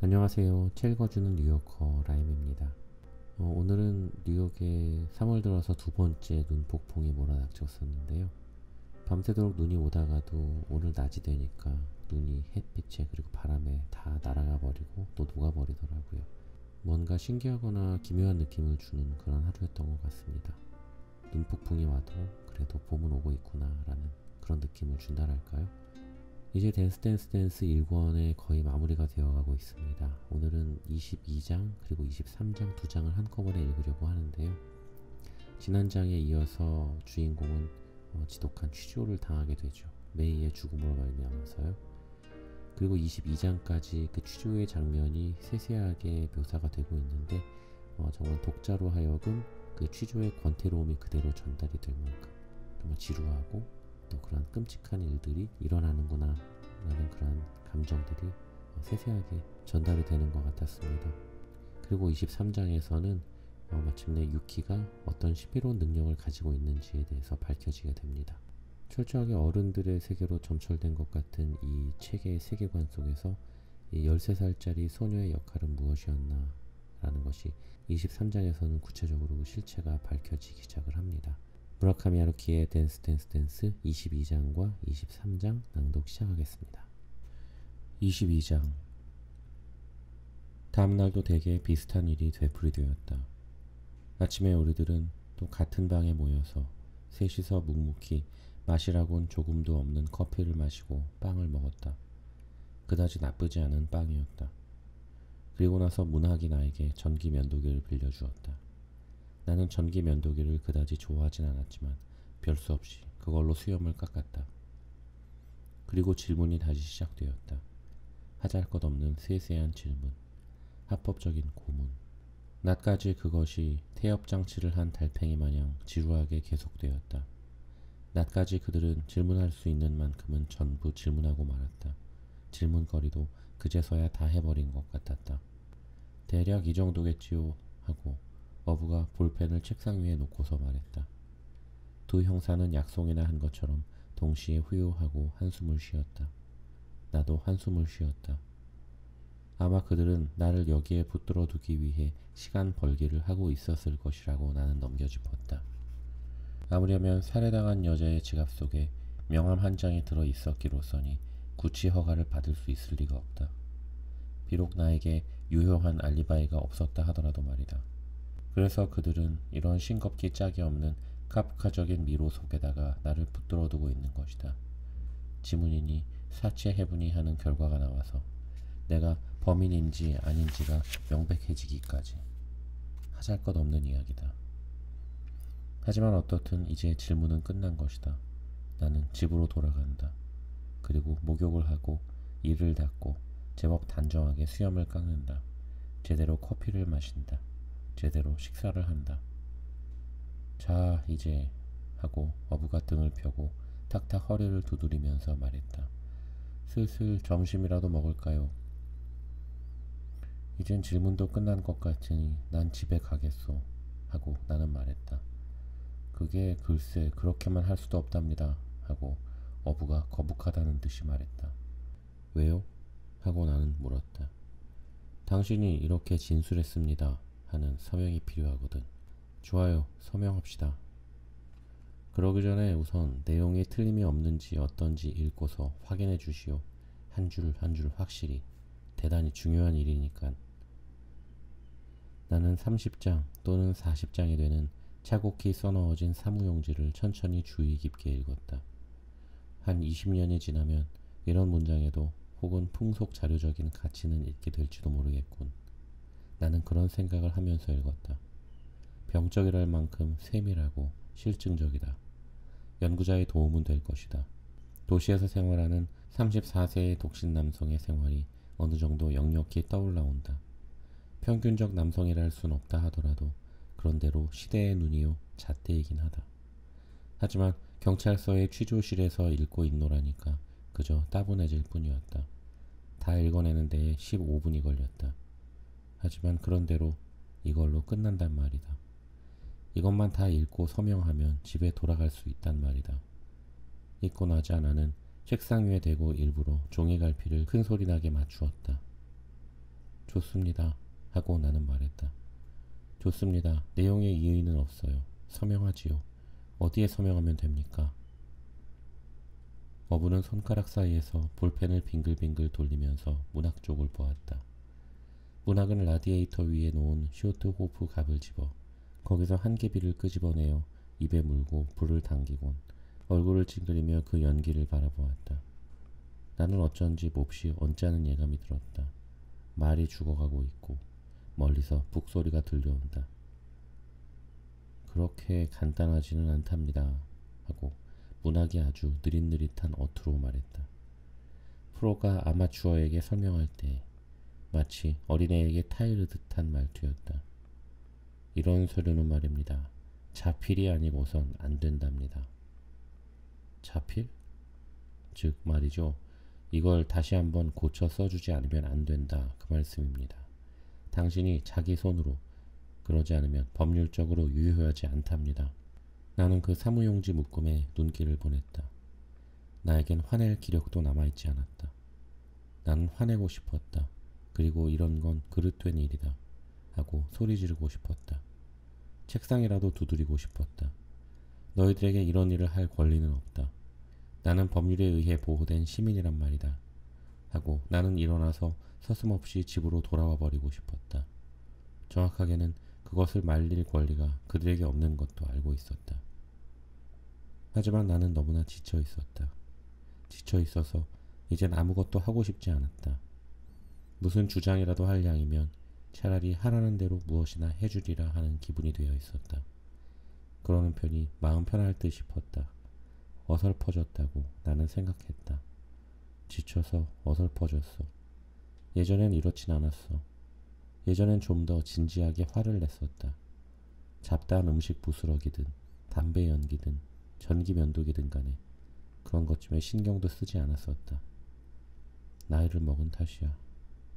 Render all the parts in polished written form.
안녕하세요. 책 읽어주는 뉴요커 라임입니다. 오늘은 뉴욕에 3월 들어서 두 번째 눈폭풍이 몰아닥쳤었는데요. 밤새도록 눈이 오다가도 오늘 낮이 되니까 눈이 햇빛에 그리고 바람에 다 날아가 버리고 또 녹아버리더라고요. 뭔가 신기하거나 기묘한 느낌을 주는 그런 하루였던 것 같습니다. 눈폭풍이 와도 그래도 봄은 오고 있구나 라는 그런 느낌을 준다랄까요? 이제 댄스 댄스 댄스 1권에 거의 마무리가 되어가고 있습니다. 오늘은 22장 그리고 23장 두 장을 한꺼번에 읽으려고 하는데요. 지난 장에 이어서 주인공은 지독한 취조를 당하게 되죠. 메이의 죽음으로 말미암아서요. 그리고 22장까지 그 취조의 장면이 세세하게 묘사가 되고 있는데 정말 독자로 하여금 그 취조의 권태로움이 그대로 전달이 될 만큼 정말 지루하고 또 그런 끔찍한 일들이 일어나는구나 라는 그런 감정들이 세세하게 전달이 되는 것 같았습니다. 그리고 23장에서는 마침내 유키가 어떤 신비로운 능력을 가지고 있는지에 대해서 밝혀지게 됩니다. 철저하게 어른들의 세계로 점철된 것 같은 이 책의 세계관 속에서 이 13살짜리 소녀의 역할은 무엇이었나 라는 것이 23장에서는 구체적으로 실체가 밝혀지기 시작을 합니다. 무라카미 하루키의 댄스 댄스 댄스 22장과 23장 낭독 시작하겠습니다. 22장 다음날도 대개 비슷한 일이 되풀이되었다. 아침에 우리들은 또 같은 방에 모여서 셋이서 묵묵히 마시라곤 조금도 없는 커피를 마시고 빵을 먹었다. 그다지 나쁘지 않은 빵이었다. 그리고 나서 문학이 나에게 전기 면도기를 빌려주었다. 나는 전기 면도기를 그다지 좋아하진 않았지만 별 수 없이 그걸로 수염을 깎았다. 그리고 질문이 다시 시작되었다. 하잘것없는 세세한 질문, 합법적인 고문. 낮까지 그것이 태엽장치를 한 달팽이 마냥 지루하게 계속되었다. 낮까지 그들은 질문할 수 있는 만큼은 전부 질문하고 말았다. 질문거리도 그제서야 다 해버린 것 같았다. 대략 이 정도겠지요 하고 어부가 볼펜을 책상 위에 놓고서 말했다. 두 형사는 약속이나 한 것처럼 동시에 후유하고 한숨을 쉬었다. 나도 한숨을 쉬었다. 아마 그들은 나를 여기에 붙들어 두기 위해 시간 벌기를 하고 있었을 것이라고 나는 넘겨짚었다. 아무려면 살해당한 여자의 지갑 속에 명함 한 장이 들어 있었기로서니 구치 허가를 받을 수 있을 리가 없다. 비록 나에게 유효한 알리바이가 없었다 하더라도 말이다. 그래서 그들은 이런 싱겁기 짝이 없는 카프카적인 미로 속에다가 나를 붙들어 두고 있는 것이다. 지문이니 사체 해부니 하는 결과가 나와서 내가 범인인지 아닌지가 명백해지기까지. 하잘것없는 이야기다. 하지만 어떻든 이제 질문은 끝난 것이다. 나는 집으로 돌아간다. 그리고 목욕을 하고 이를 닦고 제법 단정하게 수염을 깎는다. 제대로 커피를 마신다. 제대로 식사를 한다. 자, 이제 하고 어부가 등을 펴고 탁탁 허리를 두드리면서 말했다. 슬슬 점심이라도 먹을까요? 이젠 질문도 끝난 것 같으니 난 집에 가겠소 하고 나는 말했다. 그게 글쎄 그렇게만 할 수도 없답니다 하고 어부가 거북하다는 듯이 말했다. 왜요? 하고 나는 물었다. 당신이 이렇게 진술했습니다 하는 서명이 필요하거든. 좋아요, 서명합시다. 그러기 전에 우선 내용이 틀림이 없는지 어떤지 읽고서 확인해 주시오. 한 줄 한 줄 확실히. 대단히 중요한 일이니까. 나는 30장 또는 40장이 되는 차곡히 써넣어진 사무용지를 천천히 주의 깊게 읽었다. 한 20년이 지나면 이런 문장에도 혹은 풍속 자료적인 가치는 있게 될지도 모르겠군. 나는 그런 생각을 하면서 읽었다. 병적이랄 만큼 세밀하고 실증적이다. 연구자의 도움은 될 것이다. 도시에서 생활하는 34세의 독신 남성의 생활이 어느 정도 역력히 떠올라온다. 평균적 남성이라 할 순 없다 하더라도 그런대로 시대의 눈이요 잣대이긴 하다. 하지만 경찰서의 취조실에서 읽고 있노라니까 그저 따분해질 뿐이었다. 다 읽어내는 데에 15분이 걸렸다. 하지만 그런대로 이걸로 끝난단 말이다. 이것만 다 읽고 서명하면 집에 돌아갈 수 있단 말이다. 읽고 나자 나는 책상 위에 대고 일부러 종이갈피를 큰소리나게 맞추었다. 좋습니다. 하고 나는 말했다. 좋습니다. 내용에 이의는 없어요. 서명하지요. 어디에 서명하면 됩니까? 어부는 손가락 사이에서 볼펜을 빙글빙글 돌리면서 문학 쪽을 보았다. 문학은 라디에이터 위에 놓은 쇼트호프 갑을 집어 거기서 한 개비를 끄집어내어 입에 물고 불을 당기곤 얼굴을 찡그리며 그 연기를 바라보았다. 나는 어쩐지 몹시 언짢은 예감이 들었다. 말이 죽어가고 있고 멀리서 북소리가 들려온다. 그렇게 간단하지는 않답니다. 하고 문학이 아주 느릿느릿한 어투로 말했다. 프로가 아마추어에게 설명할 때 마치 어린애에게 타이르듯한 말투였다. 이런 서류는 말입니다. 자필이 아니고선 안 된답니다. 자필? 즉 말이죠. 이걸 다시 한번 고쳐 써주지 않으면 안 된다. 그 말씀입니다. 당신이 자기 손으로 그러지 않으면 법률적으로 유효하지 않답니다. 나는 그 사무용지 묶음에 눈길을 보냈다. 나에겐 화낼 기력도 남아있지 않았다. 나는 화내고 싶었다. 그리고 이런 건 그릇된 일이다. 하고 소리 지르고 싶었다. 책상이라도 두드리고 싶었다. 너희들에게 이런 일을 할 권리는 없다. 나는 법률에 의해 보호된 시민이란 말이다. 하고 나는 일어나서 서슴없이 집으로 돌아와 버리고 싶었다. 정확하게는 그것을 말릴 권리가 그들에게 없는 것도 알고 있었다. 하지만 나는 너무나 지쳐 있었다. 지쳐 있어서 이젠 아무것도 하고 싶지 않았다. 무슨 주장이라도 할 양이면 차라리 하라는 대로 무엇이나 해주리라 하는 기분이 되어 있었다. 그러는 편이 마음 편할 듯 싶었다. 어설퍼졌다고 나는 생각했다. 지쳐서 어설퍼졌어. 예전엔 이렇진 않았어. 예전엔 좀 더 진지하게 화를 냈었다. 잡다한 음식 부스러기든 담배 연기든 전기 면도기든 간에 그런 것쯤에 신경도 쓰지 않았었다. 나이를 먹은 탓이야.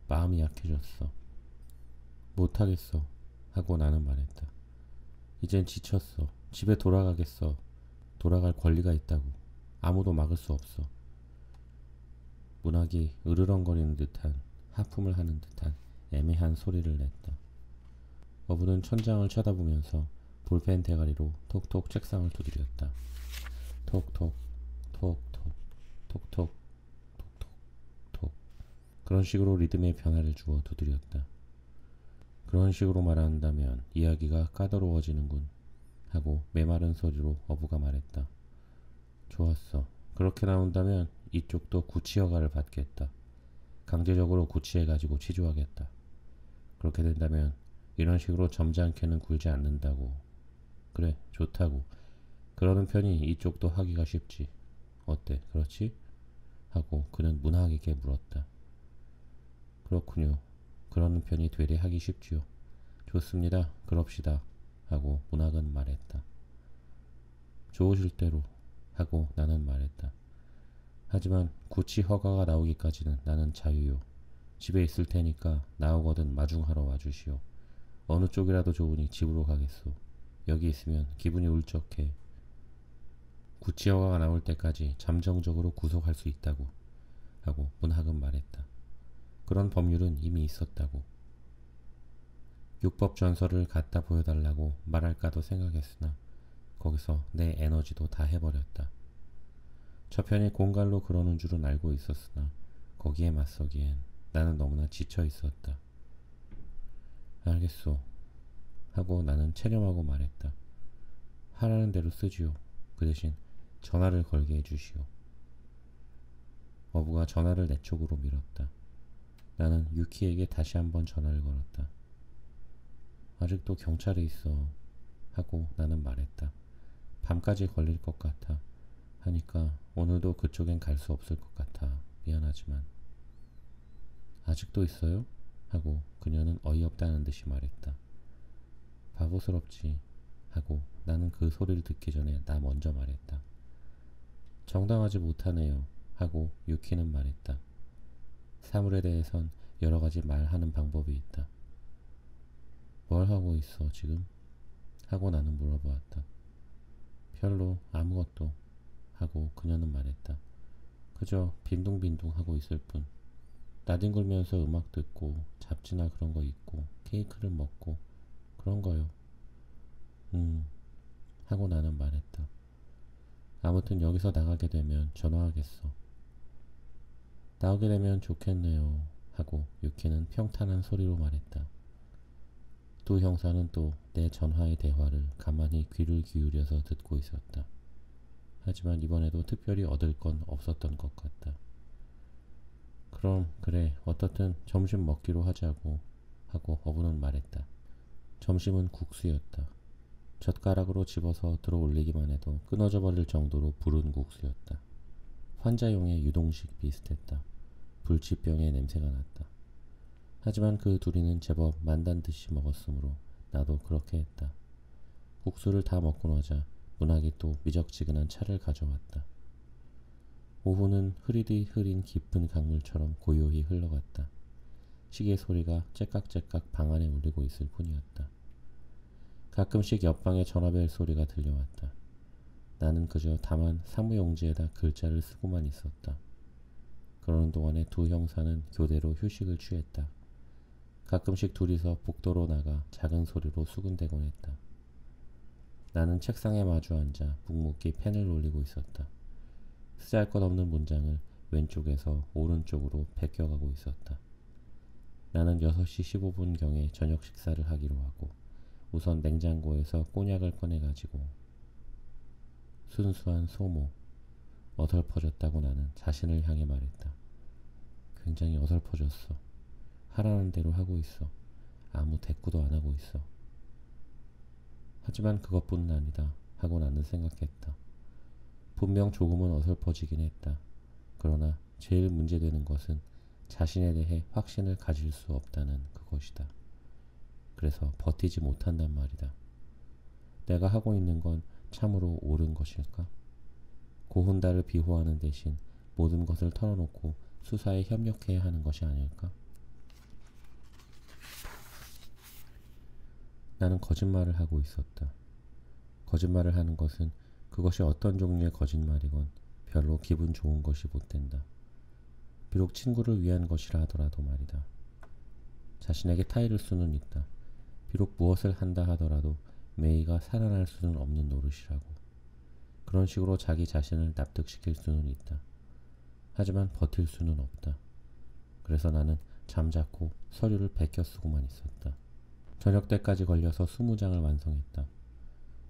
마음이 약해졌어. 못하겠어. 하고 나는 말했다. 이젠 지쳤어. 집에 돌아가겠어. 돌아갈 권리가 있다고. 아무도 막을 수 없어. 문학이 으르렁거리는 듯한 하품을 하는 듯한 애매한 소리를 냈다. 어부는 천장을 쳐다보면서 볼펜 대가리로 톡톡 책상을 두드렸다. 톡톡 톡톡 톡톡 톡톡 톡. 그런 식으로 리듬의 변화를 주어 두드렸다. 그런 식으로 말한다면 이야기가 까다로워지는군 하고 메마른 소리로 어부가 말했다. 좋았어. 그렇게 나온다면 이쪽도 구치 허가를 받겠다. 강제적으로 구치해가지고 취조하겠다. 그렇게 된다면 이런 식으로 점잖게는 굴지 않는다고. 그래, 좋다고. 그러는 편이 이쪽도 하기가 쉽지. 어때, 그렇지? 하고 그는 문학에게 물었다. 그렇군요. 그러는 편이 되레 하기 쉽지요. 좋습니다. 그럽시다. 하고 문학은 말했다. 좋으실 대로. 하고 나는 말했다. 하지만 구치 허가가 나오기까지는 나는 자유요. 집에 있을 테니까 나오거든 마중하러 와주시오. 어느 쪽이라도 좋으니 집으로 가겠소. 여기 있으면 기분이 울적해. 구치 허가가 나올 때까지 잠정적으로 구속할 수 있다고. 하고 문학은 말했다. 그런 법률은 이미 있었다고. 육법 전서를 갖다 보여달라고 말할까도 생각했으나 거기서 내 에너지도 다 해버렸다. 저편이 공갈로 그러는 줄은 알고 있었으나 거기에 맞서기엔 나는 너무나 지쳐 있었다. 알겠소. 하고 나는 체념하고 말했다. 하라는 대로 쓰지요. 그 대신 전화를 걸게 해주시오. 어부가 전화를 내 쪽으로 밀었다. 나는 유키에게 다시 한번 전화를 걸었다. 아직도 경찰에 있어. 하고 나는 말했다. 밤까지 걸릴 것 같아. 하니까 오늘도 그쪽엔 갈 수 없을 것 같아. 미안하지만. 아직도 있어요? 하고 그녀는 어이없다는 듯이 말했다. 바보스럽지. 하고 나는 그 소리를 듣기 전에 나 먼저 말했다. 정당하지 못하네요. 하고 유키는 말했다. 사물에 대해선 여러 가지 말하는 방법이 있다. 뭘 하고 있어 지금? 하고 나는 물어보았다. 별로 아무것도. 하고 그녀는 말했다. 그저 빈둥빈둥 하고 있을 뿐. 나뒹굴면서 음악 듣고 잡지나 그런 거 읽고 케이크를 먹고 그런 거요. 음, 하고 나는 말했다. 아무튼 여기서 나가게 되면 전화하겠어. 나오게 되면 좋겠네요. 하고 유키는 평탄한 소리로 말했다. 두 형사는 또 내 전화의 대화를 가만히 귀를 기울여서 듣고 있었다. 하지만 이번에도 특별히 얻을 건 없었던 것 같다. 그럼 그래 어떻든 점심 먹기로 하자고 하고 어부는 말했다. 점심은 국수였다. 젓가락으로 집어서 들어 올리기만 해도 끊어져 버릴 정도로 부른 국수였다. 환자용의 유동식 비슷했다. 불치병의 냄새가 났다. 하지만 그 둘이는 제법 만단 듯이 먹었으므로 나도 그렇게 했다. 국수를 다 먹고 나자 문학이 또 미적지근한 차를 가져왔다. 오후는 흐리디 흐린 깊은 강물처럼 고요히 흘러갔다. 시계 소리가 째깍째깍 방 안에 울리고 있을 뿐이었다. 가끔씩 옆방의 전화벨 소리가 들려왔다. 나는 그저 다만 사무용지에다 글자를 쓰고만 있었다. 그러는 동안에 두 형사는 교대로 휴식을 취했다. 가끔씩 둘이서 복도로 나가 작은 소리로 수군대곤 했다. 나는 책상에 마주 앉아 묵묵히 펜을 올리고 있었다. 쓰잘것없는 문장을 왼쪽에서 오른쪽으로 베껴가고 있었다. 나는 6시 15분경에 저녁 식사를 하기로 하고 우선 냉장고에서 꼬냑을 꺼내가지고 순수한 소모, 어설퍼졌다고 나는 자신을 향해 말했다. 굉장히 어설퍼졌어. 하라는 대로 하고 있어. 아무 대꾸도 안 하고 있어. 하지만 그것뿐은 아니다 하고 나는 생각했다. 분명 조금은 어설퍼지긴 했다. 그러나 제일 문제되는 것은 자신에 대해 확신을 가질 수 없다는 그것이다. 그래서 버티지 못한단 말이다. 내가 하고 있는 건 참으로 옳은 것일까? 고훈다를 비호하는 대신 모든 것을 털어놓고 수사에 협력해야 하는 것이 아닐까? 나는 거짓말을 하고 있었다. 거짓말을 하는 것은 그것이 어떤 종류의 거짓말이건 별로 기분 좋은 것이 못 된다. 비록 친구를 위한 것이라 하더라도 말이다. 자신에게 타이를 수는 있다. 비록 무엇을 한다 하더라도 메이가 살아날 수는 없는 노릇이라고. 그런 식으로 자기 자신을 납득시킬 수는 있다. 하지만 버틸 수는 없다. 그래서 나는 잠자코 서류를 베껴 쓰고만 있었다. 저녁 때까지 걸려서 20장을 완성했다.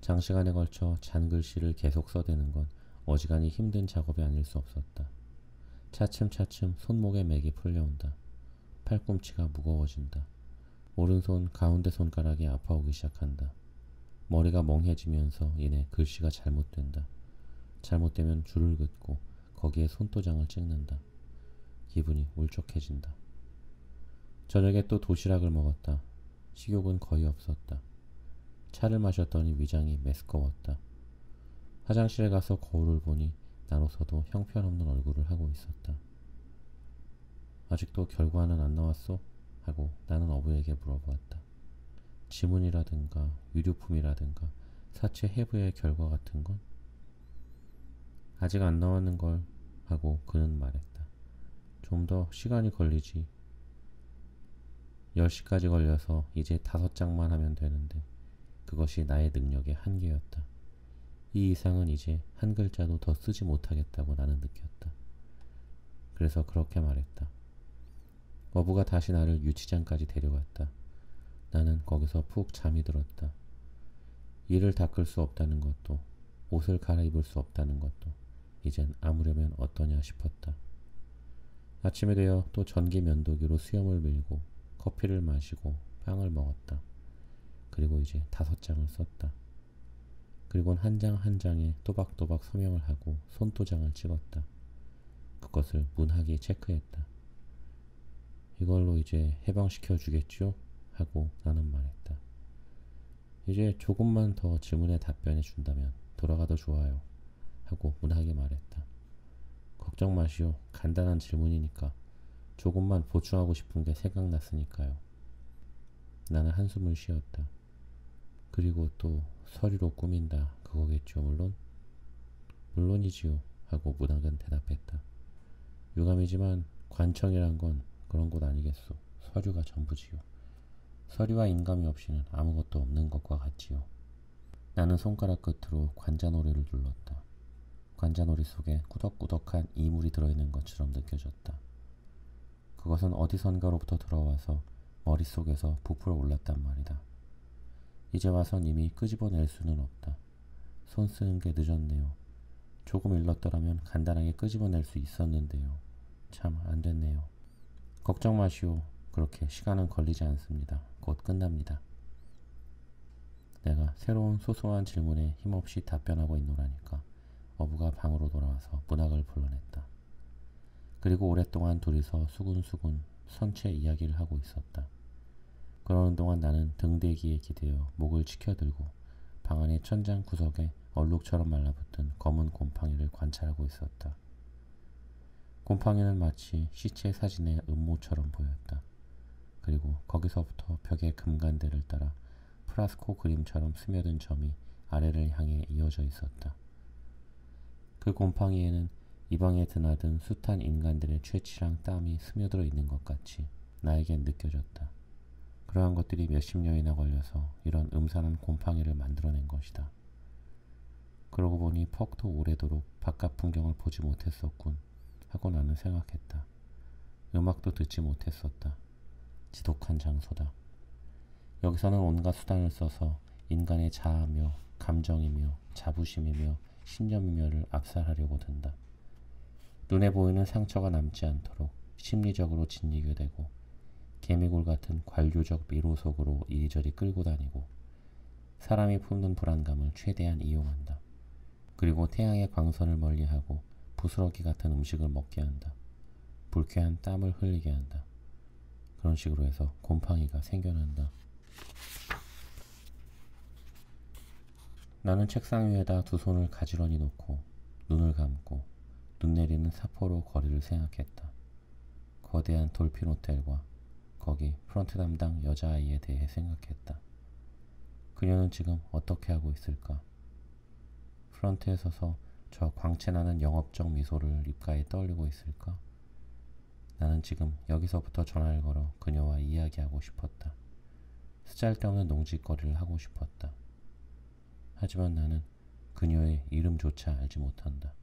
장시간에 걸쳐 잔글씨를 계속 써대는 건 어지간히 힘든 작업이 아닐 수 없었다. 차츰차츰 손목에 맥이 풀려온다. 팔꿈치가 무거워진다. 오른손 가운데 손가락이 아파오기 시작한다. 머리가 멍해지면서 이내 글씨가 잘못된다. 잘못되면 줄을 긋고 거기에 손도장을 찍는다. 기분이 울적해진다. 저녁에 또 도시락을 먹었다. 식욕은 거의 없었다. 차를 마셨더니 위장이 메스꺼웠다. 화장실에 가서 거울을 보니 나로서도 형편없는 얼굴을 하고 있었다. 아직도 결과는 안 나왔어? 하고 나는 어부에게 물어보았다. 지문이라든가 유류품이라든가 사체 해부의 결과 같은 건? 아직 안 나왔는 걸 하고 그는 말했다. 좀 더 시간이 걸리지. 10시까지 걸려서 이제 5장만 하면 되는데 그것이 나의 능력의 한계였다. 이 이상은 이제 한 글자도 더 쓰지 못하겠다고 나는 느꼈다. 그래서 그렇게 말했다. 어부가 다시 나를 유치장까지 데려갔다. 나는 거기서 푹 잠이 들었다. 이를 닦을 수 없다는 것도 옷을 갈아입을 수 없다는 것도 이젠 아무려면 어떠냐 싶었다. 아침에 되어 또 전기 면도기로 수염을 밀고 커피를 마시고 빵을 먹었다. 그리고 이제 5장을 썼다. 그리곤 한 장 한 장에 또박또박 서명을 하고 손도장을 찍었다. 그것을 문학이 체크했다. 이걸로 이제 해방시켜 주겠죠? 하고 나는 말했다. 이제 조금만 더 질문에 답변해 준다면 돌아가도 좋아요. 하고 문학이 말했다. 걱정 마시오. 간단한 질문이니까 조금만 보충하고 싶은 게 생각났으니까요. 나는 한숨을 쉬었다. 그리고 또 서류로 꾸민다. 그거겠죠 물론? 물론이지요. 하고 문학은 대답했다. 유감이지만 관청이란 건 그런 곳 아니겠소. 서류가 전부지요. 서류와 인감이 없이는 아무것도 없는 것과 같지요. 나는 손가락 끝으로 관자놀이를 눌렀다. 관자놀이 속에 꾸덕꾸덕한 이물이 들어있는 것처럼 느껴졌다. 그것은 어디선가로부터 들어와서 머릿속에서 부풀어 올랐단 말이다. 이제 와선 이미 끄집어낼 수는 없다. 손 쓰는 게 늦었네요. 조금 일렀더라면 간단하게 끄집어낼 수 있었는데요. 참 안 됐네요. 걱정 마시오. 그렇게 시간은 걸리지 않습니다. 곧 끝납니다. 내가 새로운 소소한 질문에 힘없이 답변하고 있노라니까 어부가 방으로 돌아와서 문학을 불러냈다. 그리고 오랫동안 둘이서 수군수군 선체 이야기를 하고 있었다. 그러는 동안 나는 등대기에 기대어 목을 치켜들고 방 안의 천장 구석에 얼룩처럼 말라붙은 검은 곰팡이를 관찰하고 있었다. 곰팡이는 마치 시체 사진의 음모처럼 보였다. 그리고 거기서부터 벽의 금간대를 따라 프라스코 그림처럼 스며든 점이 아래를 향해 이어져 있었다. 그 곰팡이에는 이 방에 드나든 숱한 인간들의 최치랑 땀이 스며들어 있는 것 같이 나에겐 느껴졌다. 그러한 것들이 몇십 년이나 걸려서 이런 음산한 곰팡이를 만들어낸 것이다. 그러고 보니 퍽도 오래도록 바깥 풍경을 보지 못했었군 하고 나는 생각했다. 음악도 듣지 못했었다. 지독한 장소다. 여기서는 온갖 수단을 써서 인간의 자아며 감정이며 자부심이며 신념이며를 압살하려고 든다. 눈에 보이는 상처가 남지 않도록 심리적으로 짓이게 되고 개미굴 같은 관료적 미로 속으로 이리저리 끌고 다니고 사람이 품는 불안감을 최대한 이용한다. 그리고 태양의 광선을 멀리하고 부스러기 같은 음식을 먹게 한다. 불쾌한 땀을 흘리게 한다. 그런 식으로 해서 곰팡이가 생겨난다. 나는 책상 위에다 두 손을 가지런히 놓고 눈을 감고 눈 내리는 사포로 거리를 생각했다. 거대한 돌핀 호텔과 거기 프런트 담당 여자아이에 대해 생각했다. 그녀는 지금 어떻게 하고 있을까? 프런트에 서서 저 광채나는 영업적 미소를 입가에 떠올리고 있을까? 나는 지금 여기서부터 전화를 걸어 그녀와 이야기하고 싶었다. 쓰잘데없는 농짓거리를 하고 싶었다. 하지만 나는 그녀의 이름조차 알지 못한다.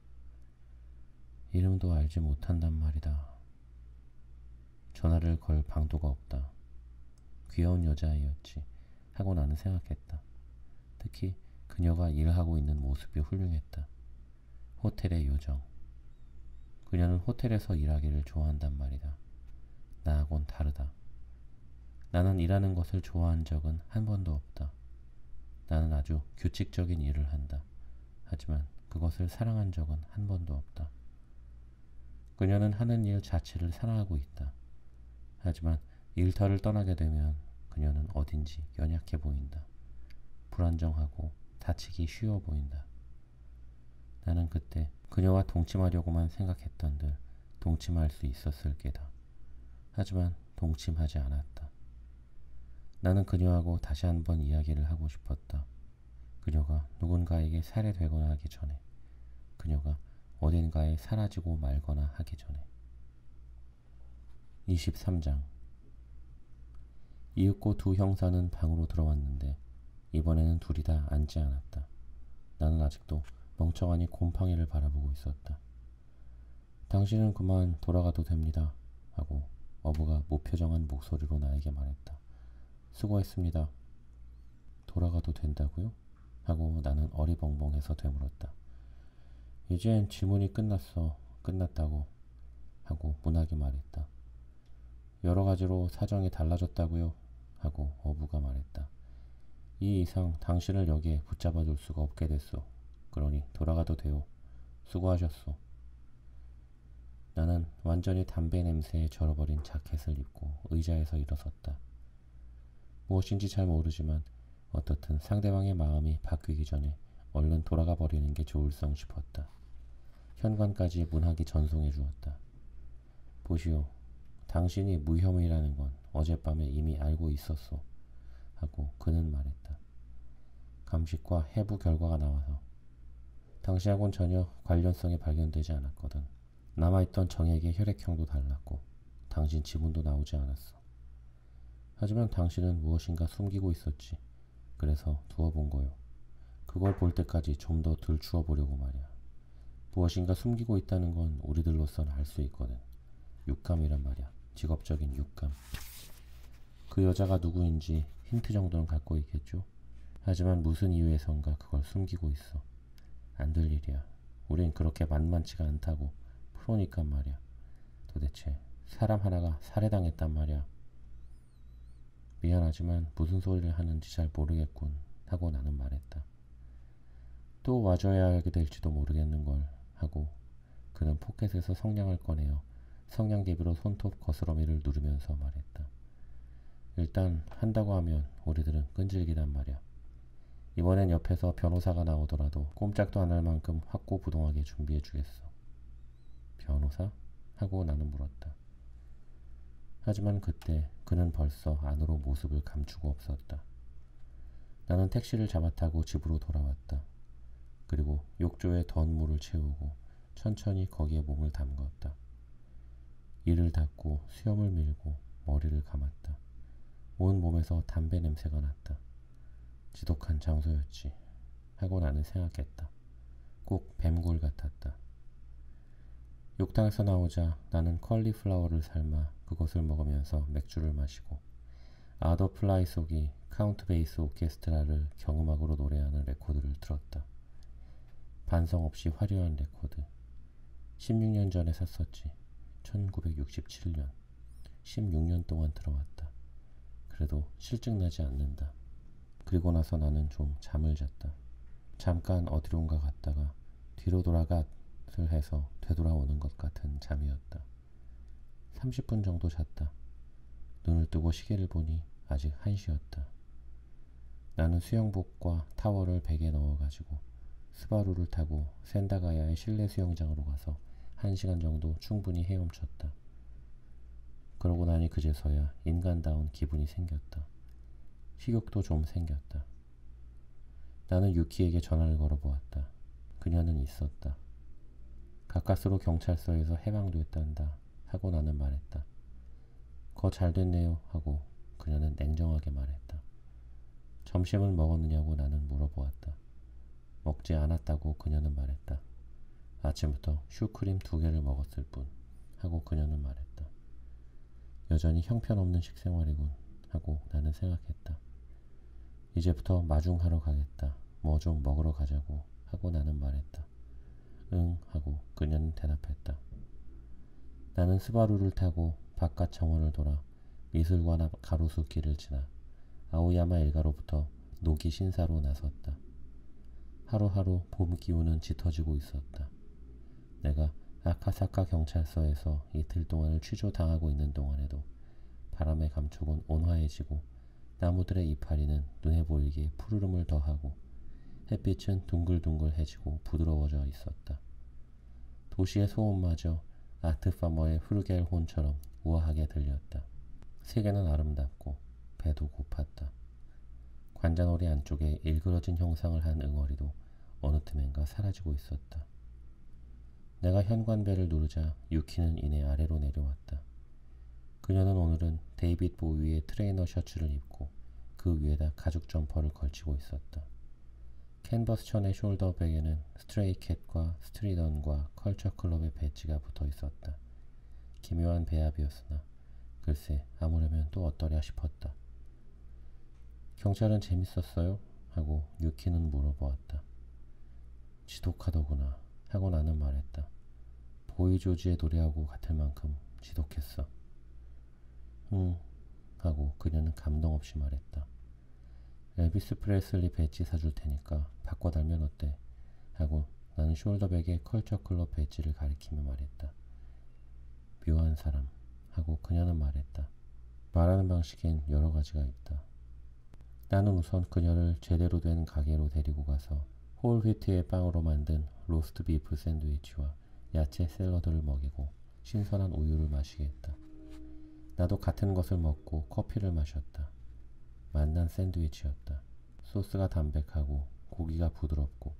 이름도 알지 못한단 말이다. 전화를 걸 방도가 없다. 귀여운 여자아이였지 하고 나는 생각했다. 특히 그녀가 일하고 있는 모습이 훌륭했다. 호텔의 요정. 그녀는 호텔에서 일하기를 좋아한단 말이다. 나하고는 다르다. 나는 일하는 것을 좋아한 적은 한 번도 없다. 나는 아주 규칙적인 일을 한다. 하지만 그것을 사랑한 적은 한 번도 없다. 그녀는 하는 일 자체를 사랑하고 있다. 하지만 일터를 떠나게 되면 그녀는 어딘지 연약해 보인다. 불안정하고 다치기 쉬워 보인다. 나는 그때 그녀와 동침하려고만 생각했던들 동침할 수 있었을 게다. 하지만 동침하지 않았다. 나는 그녀하고 다시 한번 이야기를 하고 싶었다. 그녀가 누군가에게 살해되거나 하기 전에, 그녀가 어딘가에 사라지고 말거나 하기 전에. 23장. 이윽고 두 형사는 방으로 들어왔는데 이번에는 둘이 다 앉지 않았다. 나는 아직도 멍청하니 곰팡이를 바라보고 있었다. 당신은 그만 돌아가도 됩니다. 하고 어부가 무표정한 목소리로 나에게 말했다. 수고했습니다. 돌아가도 된다고요? 하고 나는 어리벙벙해서 되물었다. 이젠 질문이 끝났다고 하고 문학이 말했다. 여러 가지로 사정이 달라졌다고요? 하고 어부가 말했다. 이 이상 당신을 여기에 붙잡아 둘 수가 없게 됐소. 그러니 돌아가도 돼요. 수고하셨소. 나는 완전히 담배 냄새에 절어버린 자켓을 입고 의자에서 일어섰다. 무엇인지 잘 모르지만 어떻든 상대방의 마음이 바뀌기 전에 얼른 돌아가 버리는 게 좋을성 싶었다. 현관까지 문학이 전송해 주었다. 보시오. 당신이 무혐의라는 건 어젯밤에 이미 알고 있었소. 하고 그는 말했다. 감식과 해부 결과가 나와서 당신하고는 전혀 관련성이 발견되지 않았거든. 남아있던 정액의 혈액형도 달랐고 당신 지문도 나오지 않았어. 하지만 당신은 무엇인가 숨기고 있었지. 그래서 두어본 거요. 그걸 볼 때까지 좀 더 들추어 보려고 말이야. 무엇인가 숨기고 있다는 건 우리들로선 알 수 있거든. 육감이란 말이야. 직업적인 육감. 그 여자가 누구인지 힌트 정도는 갖고 있겠죠. 하지만 무슨 이유에선가 그걸 숨기고 있어. 안 될 일이야. 우린 그렇게 만만치가 않다고. 프로니까 말이야. 도대체 사람 하나가 살해당했단 말이야. 미안하지만 무슨 소리를 하는지 잘 모르겠군 하고 나는 말했다. 또 와줘야 하게 될지도 모르겠는걸 하고 그는 포켓에서 성냥을 꺼내어 성냥개비로 손톱 거스러미를 누르면서 말했다. 일단 한다고 하면 우리들은 끈질기단 말이야. 이번엔 옆에서 변호사가 나오더라도 꼼짝도 안 할 만큼 확고부동하게 준비해주겠어. 변호사? 하고 나는 물었다. 하지만 그때 그는 벌써 안으로 모습을 감추고 없었다. 나는 택시를 잡아타고 집으로 돌아왔다. 그리고 욕조에 던 물을 채우고 천천히 거기에 몸을 담궜다. 이를 닫고 수염을 밀고 머리를 감았다. 온 몸에서 담배 냄새가 났다. 지독한 장소였지 하고 나는 생각했다. 꼭 뱀굴 같았다. 욕탕에서 나오자 나는 컬리플라워를 삶아 그것을 먹으면서 맥주를 마시고 아더 플라이 속이 카운트 베이스 오케스트라를 경음악으로 노래하는 레코드를 들었다. 반성 없이 화려한 레코드. 16년 전에 샀었지. 1967년. 16년 동안 들어왔다. 그래도 실증나지 않는다. 그리고 나서 나는 좀 잠을 잤다. 잠깐 어디론가 갔다가 뒤로 돌아갓을 해서 되돌아오는 것 같은 잠이었다. 30분 정도 잤다. 눈을 뜨고 시계를 보니 아직 1시였다. 나는 수영복과 타월을 백에 넣어가지고 스바루를 타고 센다가야의 실내 수영장으로 가서 1시간 정도 충분히 헤엄쳤다. 그러고 나니 그제서야 인간다운 기분이 생겼다. 식욕도 좀 생겼다. 나는 유키에게 전화를 걸어보았다. 그녀는 있었다. 가까스로 경찰서에서 해방됐단다 하고 나는 말했다. 거 잘 됐네요 하고 그녀는 냉정하게 말했다. 점심을 먹었느냐고 나는 물어보았다. 먹지 않았다고 그녀는 말했다. 아침부터 슈크림 2개를 먹었을 뿐 하고 그녀는 말했다. 여전히 형편없는 식생활이군 하고 나는 생각했다. 이제부터 마중하러 가겠다. 뭐 좀 먹으러 가자고 하고 나는 말했다. 응 하고 그녀는 대답했다. 나는 스바루를 타고 바깥 정원을 돌아 미술관 앞 가로수 길을 지나 아오야마 일가로부터 노기 신사로 나섰다. 하루하루 봄 기운은 짙어지고 있었다. 내가 아카사카 경찰서에서 이틀 동안을 취조당하고 있는 동안에도 바람의 감촉은 온화해지고 나무들의 이파리는 눈에 보이게 푸르름을 더하고 햇빛은 둥글둥글해지고 부드러워져 있었다. 도시의 소음마저 아트파머의 후르겔 혼처럼 우아하게 들렸다. 세계는 아름답고 배도 고팠다. 관자놀이 안쪽에 일그러진 형상을 한 응어리도 어느 틈엔가 사라지고 있었다. 내가 현관벨을 누르자 유키는 이내 아래로 내려왔다. 그녀는 오늘은 데이빗 보위의 트레이너 셔츠를 입고 그 위에다 가죽 점퍼를 걸치고 있었다. 캔버스 천의 숄더백에는 스트레이캣과 스트리던과 컬처클럽의 배지가 붙어 있었다. 기묘한 배합이었으나 글쎄 아무려면 또 어떠랴 싶었다. 경찰은 재밌었어요? 하고 유키는 물어보았다. 지독하더구나 하고 나는 말했다. 보이 조지의 노래하고 같을 만큼 지독했어. 응 하고 그녀는 감동 없이 말했다. 엘비스 프레슬리 배지 사줄 테니까 바꿔 달면 어때? 하고 나는 숄더백에 컬처클럽 배지를 가리키며 말했다. 묘한 사람 하고 그녀는 말했다. 말하는 방식엔 여러 가지가 있다. 나는 우선 그녀를 제대로 된 가게로 데리고 가서 홀 휘트의 빵으로 만든 로스트 비프 샌드위치와 야채 샐러드를 먹이고 신선한 우유를 마시겠다. 나도 같은 것을 먹고 커피를 마셨다. 맛난 샌드위치였다. 소스가 담백하고 고기가 부드럽고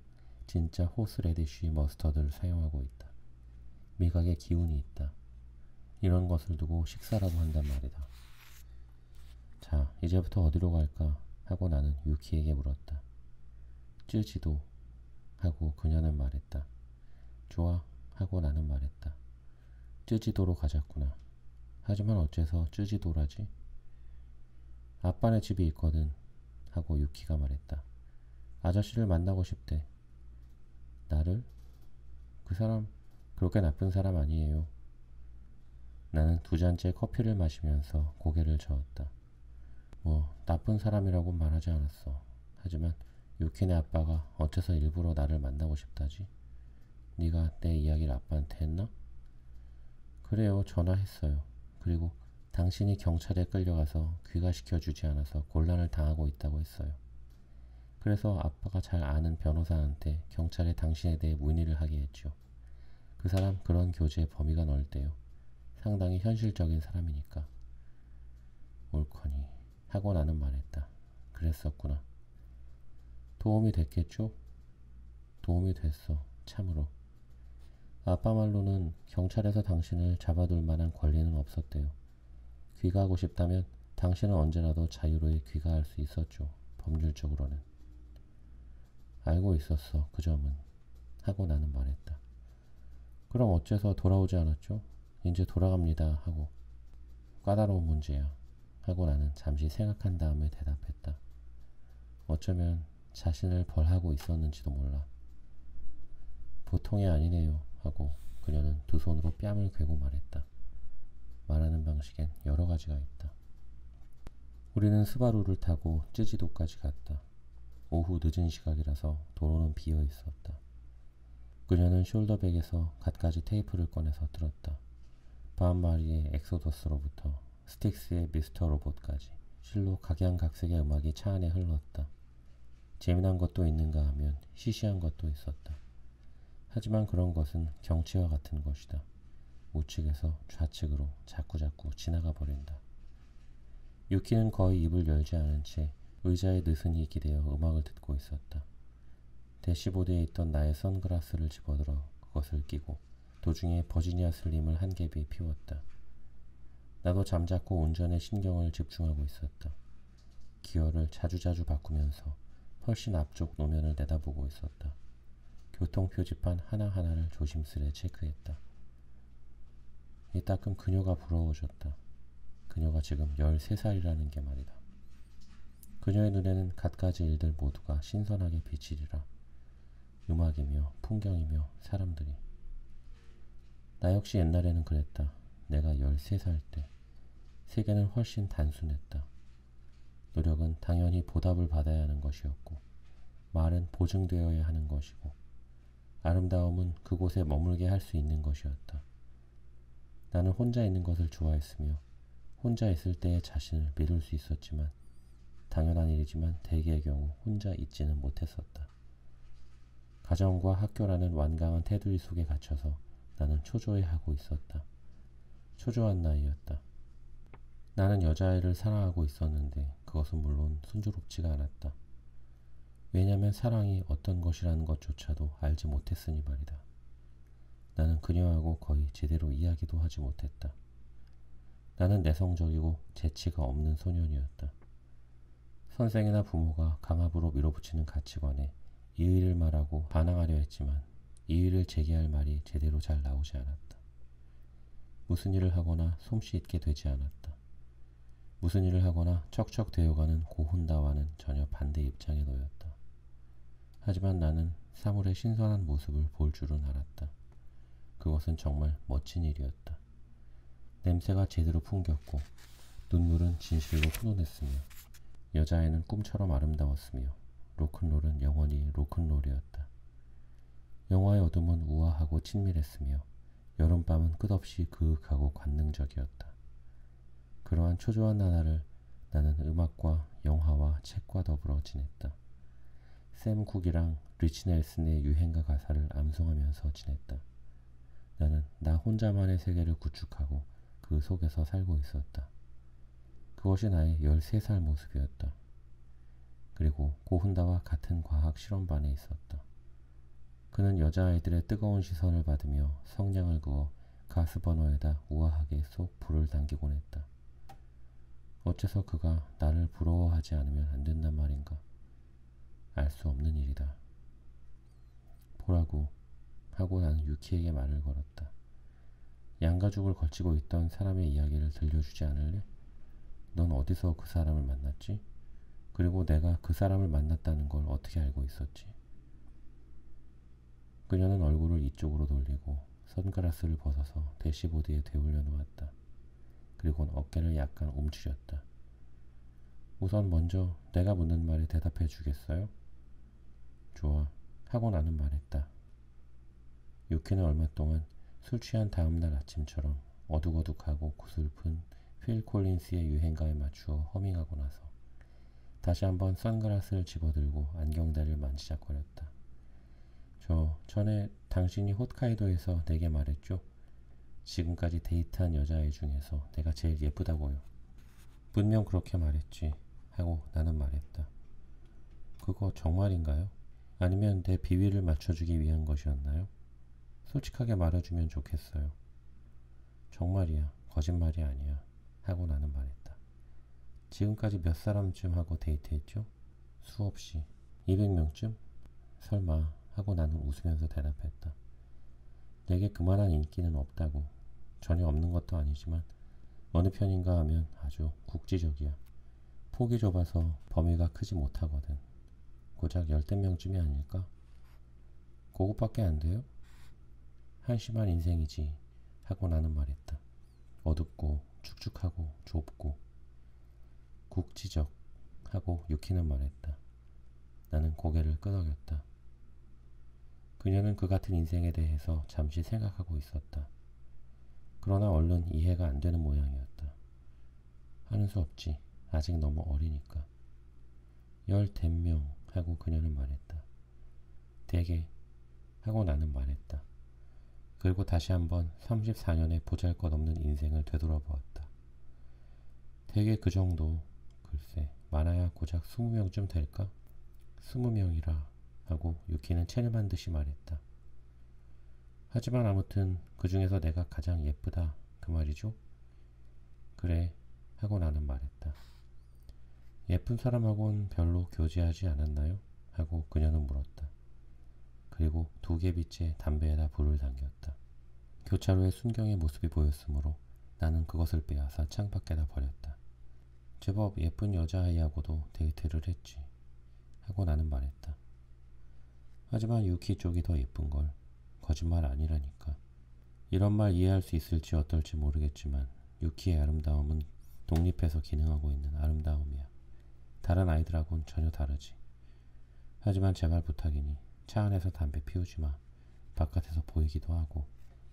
진짜 호스레디쉬 머스터드를 사용하고 있다. 미각에 기운이 있다. 이런 것을 두고 식사라도 한단 말이다. 자, 이제부터 어디로 갈까? 하고 나는 유키에게 물었다. 쯔지도 하고 그녀는 말했다. 좋아 하고 나는 말했다. 쯔지도로 가자꾸나. 하지만 어째서 쯔지도라지? 아빠네 집이 있거든 하고 유키가 말했다. 아저씨를 만나고 싶대. 나를? 그 사람 그렇게 나쁜 사람 아니에요. 나는 두 잔째 커피를 마시면서 고개를 저었다. 뭐 나쁜 사람이라고 말하지 않았어. 하지만 유키네 아빠가 어째서 일부러 나를 만나고 싶다지? 네가 내 이야기를 아빠한테 했나? 그래요. 전화했어요. 그리고 당신이 경찰에 끌려가서 귀가시켜주지 않아서 곤란을 당하고 있다고 했어요. 그래서 아빠가 잘 아는 변호사한테 경찰에 당신에 대해 문의를 하게 했죠. 그 사람 그런 교제의 범위가 넓대요. 상당히 현실적인 사람이니까. 옳거니 하고 나는 말했다. 그랬었구나. 도움이 됐겠죠? 도움이 됐어. 참으로. 아빠 말로는 경찰에서 당신을 잡아둘 만한 권리는 없었대요. 귀가하고 싶다면 당신은 언제라도 자유로이 귀가할 수 있었죠. 법률적으로는. 알고 있었어. 그 점은. 하고 나는 말했다. 그럼 어째서 돌아오지 않았죠? 이제 돌아갑니다. 하고. 까다로운 문제야. 하고 나는 잠시 생각한 다음에 대답했다. 어쩌면 자신을 벌하고 있었는지도 몰라. 보통이 아니네요. 하고 그녀는 두 손으로 뺨을 괴고 말했다. 말하는 방식엔 여러 가지가 있다. 우리는 스바루를 타고 쯔지도까지 갔다. 오후 늦은 시각이라서 도로는 비어 있었다. 그녀는 숄더백에서 갖가지 테이프를 꺼내서 들었다. 바한마리의 엑소더스로부터 스틱스의 미스터 로봇까지 실로 각양각색의 음악이 차 안에 흘렀다. 재미난 것도 있는가 하면 시시한 것도 있었다. 하지만 그런 것은 경치와 같은 것이다. 우측에서 좌측으로 자꾸자꾸 지나가 버린다. 유키는 거의 입을 열지 않은 채 의자에 느슨히 기대어 음악을 듣고 있었다. 대시보드에 있던 나의 선글라스를 집어들어 그것을 끼고 도중에 버지니아 슬림을 한 갭이 피웠다. 나도 잠자코 운전에 신경을 집중하고 있었다. 기어를 자주자주 바꾸면서 훨씬 앞쪽 노면을 내다보고 있었다. 교통표지판 하나하나를 조심스레 체크했다. 이따금 그녀가 부러워졌다. 그녀가 지금 13살이라는 게 말이다. 그녀의 눈에는 갖가지 일들 모두가 신선하게 비치리라. 음악이며 풍경이며 사람들이. 나 역시 옛날에는 그랬다. 내가 13살 때. 세계는 훨씬 단순했다. 노력은 당연히 보답을 받아야 하는 것이었고 말은 보증되어야 하는 것이고 아름다움은 그곳에 머물게 할 수 있는 것이었다. 나는 혼자 있는 것을 좋아했으며 혼자 있을 때의 자신을 믿을 수 있었지만 당연한 일이지만 대개의 경우 혼자 있지는 못했었다. 가정과 학교라는 완강한 테두리 속에 갇혀서 나는 초조해하고 있었다. 초조한 나이였다. 나는 여자아이를 사랑하고 있었는데 그것은 물론 순조롭지가 않았다. 왜냐면 사랑이 어떤 것이라는 것조차도 알지 못했으니 말이다. 나는 그녀하고 거의 제대로 이야기도 하지 못했다. 나는 내성적이고 재치가 없는 소년이었다. 선생이나 부모가 강압으로 밀어붙이는 가치관에 이의를 말하고 반항하려 했지만 이의를 제기할 말이 제대로 잘 나오지 않았다. 무슨 일을 하거나 솜씨 있게 되지 않았다. 무슨 일을 하거나 척척 되어가는 고혼다와는 전혀 반대 입장에 놓였다. 하지만 나는 사물의 신선한 모습을 볼 줄은 알았다. 그것은 정말 멋진 일이었다. 냄새가 제대로 풍겼고 눈물은 진실로 훈훈했으며 여자애는 꿈처럼 아름다웠으며 로큰롤은 영원히 로큰롤이었다. 영화의 어둠은 우아하고 친밀했으며 여름밤은 끝없이 그윽하고 관능적이었다. 그러한 초조한 나날을 나는 음악과 영화와 책과 더불어 지냈다. 샘 쿡이랑 리치 넬슨의 유행가 가사를 암송하면서 지냈다. 나는 나 혼자만의 세계를 구축하고 그 속에서 살고 있었다. 그것이 나의 13살 모습이었다. 그리고 고훈다와 같은 과학 실험반에 있었다. 그는 여자아이들의 뜨거운 시선을 받으며 성냥을 그어 가스버너에다 우아하게 쏙 불을 당기곤 했다. 어째서 그가 나를 부러워하지 않으면 안 된단 말인가? 알 수 없는 일이다. 보라고 하고 나는 유키에게 말을 걸었다. 양가죽을 걸치고 있던 사람의 이야기를 들려주지 않을래? 넌 어디서 그 사람을 만났지? 그리고 내가 그 사람을 만났다는 걸 어떻게 알고 있었지? 그녀는 얼굴을 이쪽으로 돌리고 선글라스를 벗어서 대시보드에 되올려 놓았다. 그리고는 어깨를 약간 움츠렸다. 우선 먼저 내가 묻는 말에 대답해 주겠어요? 좋아. 하고 나는 말했다. 유키는 얼마 동안 술 취한 다음날 아침처럼 어둑어둑하고 구슬픈 필 콜린스의 유행가에 맞추어 허밍하고 나서 다시 한번 선글라스를 집어들고 안경다리를 만지작거렸다. 저 전에 당신이 홋카이도에서 내게 말했죠? 지금까지 데이트한 여자애 중에서 내가 제일 예쁘다고요. 분명 그렇게 말했지. 하고 나는 말했다. 그거 정말인가요? 아니면 내 비위를 맞춰주기 위한 것이었나요? 솔직하게 말해주면 좋겠어요. 정말이야. 거짓말이 아니야. 하고 나는 말했다. 지금까지 몇 사람쯤 하고 데이트했죠? 수없이. 200명쯤? 설마. 하고 나는 웃으면서 대답했다. 내게 그만한 인기는 없다고. 전혀 없는 것도 아니지만 어느 편인가 하면 아주 국지적이야. 폭이 좁아서 범위가 크지 못하거든. 고작 10명쯤이 아닐까? 그것밖에 안 돼요? 한심한 인생이지. 하고 나는 말했다. 어둡고 축축하고 좁고 국지적. 하고 유키는 말했다. 나는 고개를 끄덕였다. 그녀는 그 같은 인생에 대해서 잠시 생각하고 있었다. 그러나 얼른 이해가 안 되는 모양이었다. 하는 수 없지. 아직 너무 어리니까. 10명 하고 그녀는 말했다. 되게 하고 나는 말했다. 그리고 다시 한번 34년의 보잘것없는 인생을 되돌아보았다. 되게 그 정도. 글쎄 많아야 고작 20명쯤 될까? 20명이라 하고 유키는 체념한 듯이 말했다. 하지만 아무튼 그 중에서 내가 가장 예쁘다 그 말이죠? 그래 하고 나는 말했다. 예쁜 사람하고는 별로 교제하지 않았나요? 하고 그녀는 물었다. 그리고 2개비째 담배에다 불을 당겼다. 교차로에 순경의 모습이 보였으므로 나는 그것을 빼앗아 창밖에다 버렸다. 제법 예쁜 여자아이하고도 데이트를 했지. 하고 나는 말했다. 하지만 유키 쪽이 더 예쁜걸. 거짓말 아니라니까. 이런 말 이해할 수 있을지 어떨지 모르겠지만 유키의 아름다움은 독립해서 기능하고 있는 아름다움이야. 다른 아이들하고는 전혀 다르지. 하지만 제발 부탁이니 차 안에서 담배 피우지 마. 바깥에서 보이기도 하고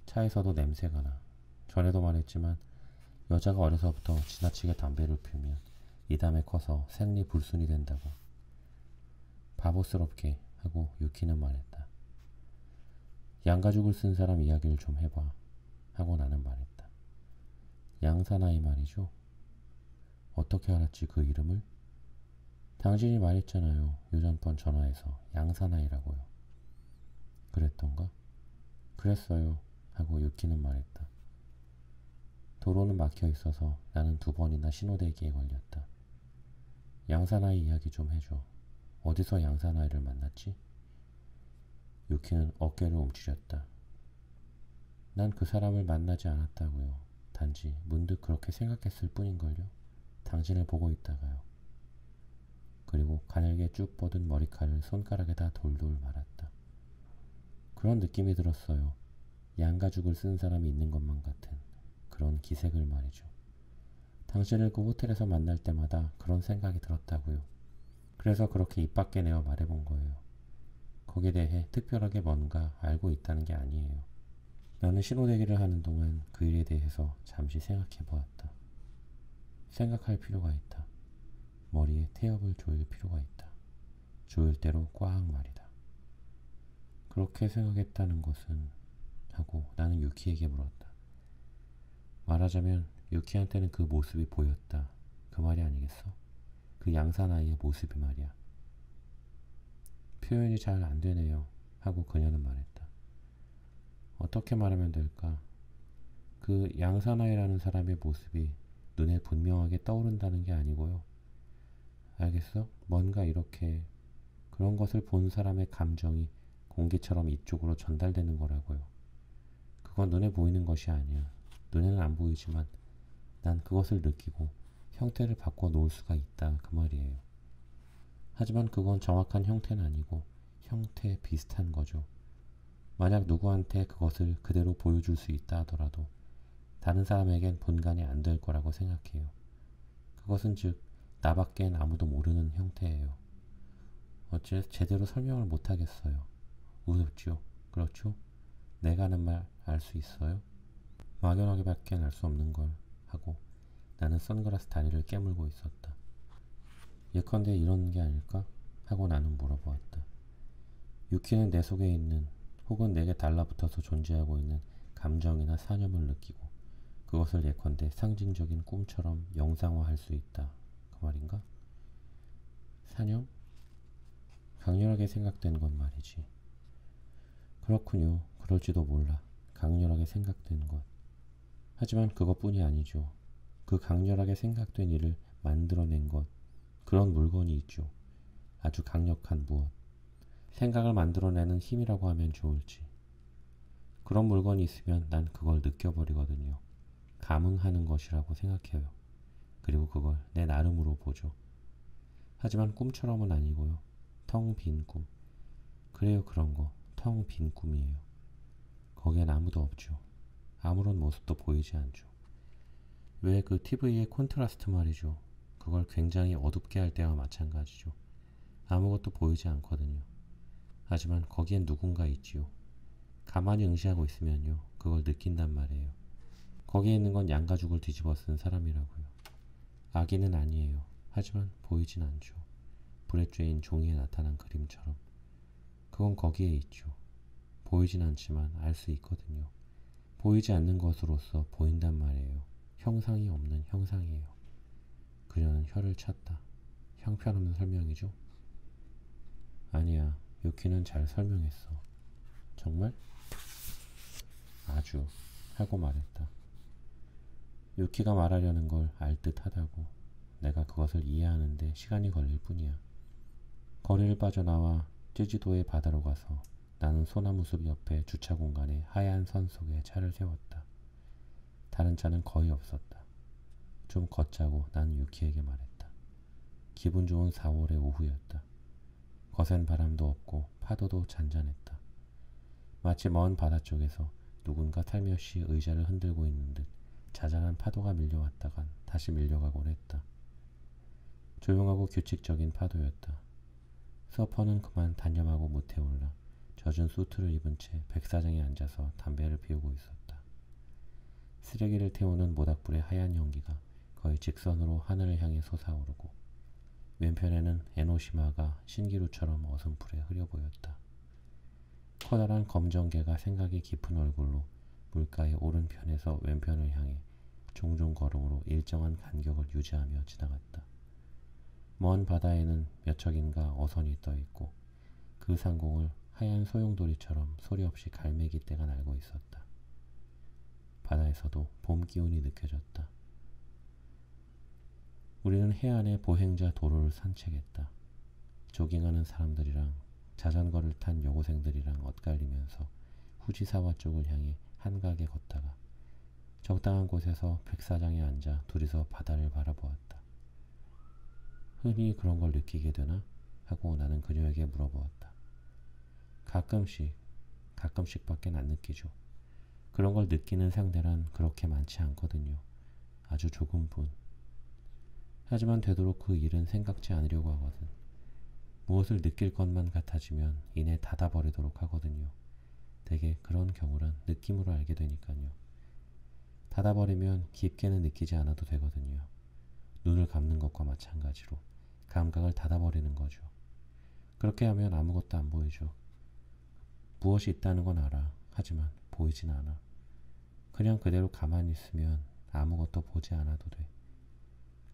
차에서도 냄새가 나. 전에도 말했지만 여자가 어려서부터 지나치게 담배를 피우면 이담에 커서 생리불순이 된다고. 바보스럽게 하고 유키는 말했다. 양가죽을 쓴 사람 이야기를 좀 해봐. 하고 나는 말했다. 양사나이 말이죠. 어떻게 알았지 그 이름을? 당신이 말했잖아요. 요전번 전화에서 양사나이라고요. 그랬던가? 그랬어요. 하고 유키는 말했다. 도로는 막혀 있어서 나는 2번이나 신호대기에 걸렸다. 양사나이 이야기 좀 해줘. 어디서 양사나이를 만났지? 유키는 어깨를 움츠렸다. 난 그 사람을 만나지 않았다고요. 단지 문득 그렇게 생각했을 뿐인걸요. 당신을 보고 있다가요. 그리고 가늘게 쭉 뻗은 머리칼을 손가락에다 돌돌 말았다. 그런 느낌이 들었어요. 양가죽을 쓴 사람이 있는 것만 같은 그런 기색을 말이죠. 당신을 그 호텔에서 만날 때마다 그런 생각이 들었다고요. 그래서 그렇게 입 밖에 내어 말해본 거예요. 거기에 대해 특별하게 뭔가 알고 있다는 게 아니에요. 나는 신호대기를 하는 동안 그 일에 대해서 잠시 생각해 보았다. 생각할 필요가 있다. 머리에 태엽을 조일 필요가 있다. 조일 대로 꽉 말이다. 그렇게 생각했다는 것은 하고 나는 유키에게 물었다. 말하자면 유키한테는 그 모습이 보였다. 그 말이 아니겠어? 그 양사나이의 모습이 말이야. 표현이 잘 안되네요. 하고 그녀는 말했다. 어떻게 말하면 될까? 그 양사나이라는 사람의 모습이 눈에 분명하게 떠오른다는 게 아니고요. 알겠어? 뭔가 이렇게 그런 것을 본 사람의 감정이 공기처럼 이쪽으로 전달되는 거라고요. 그건 눈에 보이는 것이 아니야. 눈에는 안 보이지만 난 그것을 느끼고 형태를 바꿔 놓을 수가 있다 그 말이에요. 하지만 그건 정확한 형태는 아니고 형태 비슷한 거죠. 만약 누구한테 그것을 그대로 보여줄 수 있다 하더라도 다른 사람에겐 본관이 안 될 거라고 생각해요. 그것은 즉 나밖엔 아무도 모르는 형태예요. 어째 제대로 설명을 못하겠어요. 우습죠? 그렇죠? 내가 하는 말 알 수 있어요? 막연하게밖에 알 수 없는 걸 하고 나는 선글라스 다리를 깨물고 있었다. 예컨대 이런 게 아닐까? 하고 나는 물어보았다. 유키는 내 속에 있는 혹은 내게 달라붙어서 존재하고 있는 감정이나 사념을 느끼고 그것을 예컨대 상징적인 꿈처럼 영상화할 수 있다. 그 말인가? 사념? 강렬하게 생각된 건 말이지. 그렇군요. 그럴지도 몰라. 강렬하게 생각된 것. 하지만 그것뿐이 아니죠. 그 강렬하게 생각된 일을 만들어낸 것. 그런 물건이 있죠. 아주 강력한 무엇. 생각을 만들어내는 힘이라고 하면 좋을지. 그런 물건이 있으면 난 그걸 느껴버리거든요. 감응하는 것이라고 생각해요. 그리고 그걸 내 나름으로 보죠. 하지만 꿈처럼은 아니고요. 텅 빈 꿈. 그래요, 그런 거. 텅 빈 꿈이에요. 거기엔 아무도 없죠. 아무런 모습도 보이지 않죠. 왜 그 TV의 콘트라스트 말이죠. 그걸 굉장히 어둡게 할 때와 마찬가지죠. 아무것도 보이지 않거든요. 하지만 거기엔 누군가 있지요. 가만히 응시하고 있으면요. 그걸 느낀단 말이에요. 거기에 있는 건 양가죽을 뒤집어 쓴 사람이라고요. 아기는 아니에요. 하지만 보이진 않죠. 불에 쬐인 종이에 나타난 그림처럼. 그건 거기에 있죠. 보이진 않지만 알 수 있거든요. 보이지 않는 것으로서 보인단 말이에요. 형상이 없는 형상이에요. 그녀는 혀를 찼다. 형편없는 설명이죠? 아니야. 유키는 잘 설명했어. 정말? 아주 하고 말했다. 유키가 말하려는 걸 알 듯하다고. 내가 그것을 이해하는데 시간이 걸릴 뿐이야. 거리를 빠져나와 쯔지도의 바다로 가서 나는 소나무 숲 옆에 주차 공간에 하얀 선 속에 차를 세웠다. 다른 차는 거의 없었다. 좀 걷자고 나는 유키에게 말했다. 기분 좋은 4월의 오후였다. 거센 바람도 없고 파도도 잔잔했다. 마치 먼 바다 쪽에서 누군가 살며시 의자를 흔들고 있는 듯 자잘한 파도가 밀려왔다간 다시 밀려가곤 했다. 조용하고 규칙적인 파도였다. 서퍼는 그만 단념하고 못해 올라 젖은 수트를 입은 채 백사장에 앉아서 담배를 피우고 있었다. 쓰레기를 태우는 모닥불의 하얀 연기가 거의 직선으로 하늘을 향해 솟아오르고 왼편에는 에노시마가 신기루처럼 어슴풀에 흐려 보였다. 커다란 검정개가 생각이 깊은 얼굴로 물가의 오른편에서 왼편을 향해 종종 걸음으로 일정한 간격을 유지하며 지나갔다. 먼 바다에는 몇 척인가 어선이 떠있고 그 상공을 하얀 소용돌이처럼 소리 없이 갈매기 떼가 날고 있었다. 바다에서도 봄 기운이 느껴졌다. 우리는 해안의 보행자 도로를 산책했다. 조깅하는 사람들이랑 자전거를 탄 여고생들이랑 엇갈리면서 후지사와 쪽을 향해 한가하게 걷다가 적당한 곳에서 백사장에 앉아 둘이서 바다를 바라보았다. 흔히 그런 걸 느끼게 되나? 하고 나는 그녀에게 물어보았다. 가끔씩밖에 안 느끼죠. 그런 걸 느끼는 상대란 그렇게 많지 않거든요. 아주 조금 분. 하지만 되도록 그 일은 생각지 않으려고 하거든. 무엇을 느낄 것만 같아지면 이내 닫아버리도록 하거든요. 대개 그런 경우란 느낌으로 알게 되니까요. 닫아버리면 깊게는 느끼지 않아도 되거든요. 눈을 감는 것과 마찬가지로 감각을 닫아버리는 거죠. 그렇게 하면 아무것도 안 보이죠. 무엇이 있다는 건 알아. 하지만 보이진 않아. 그냥 그대로 가만히 있으면 아무것도 보지 않아도 돼.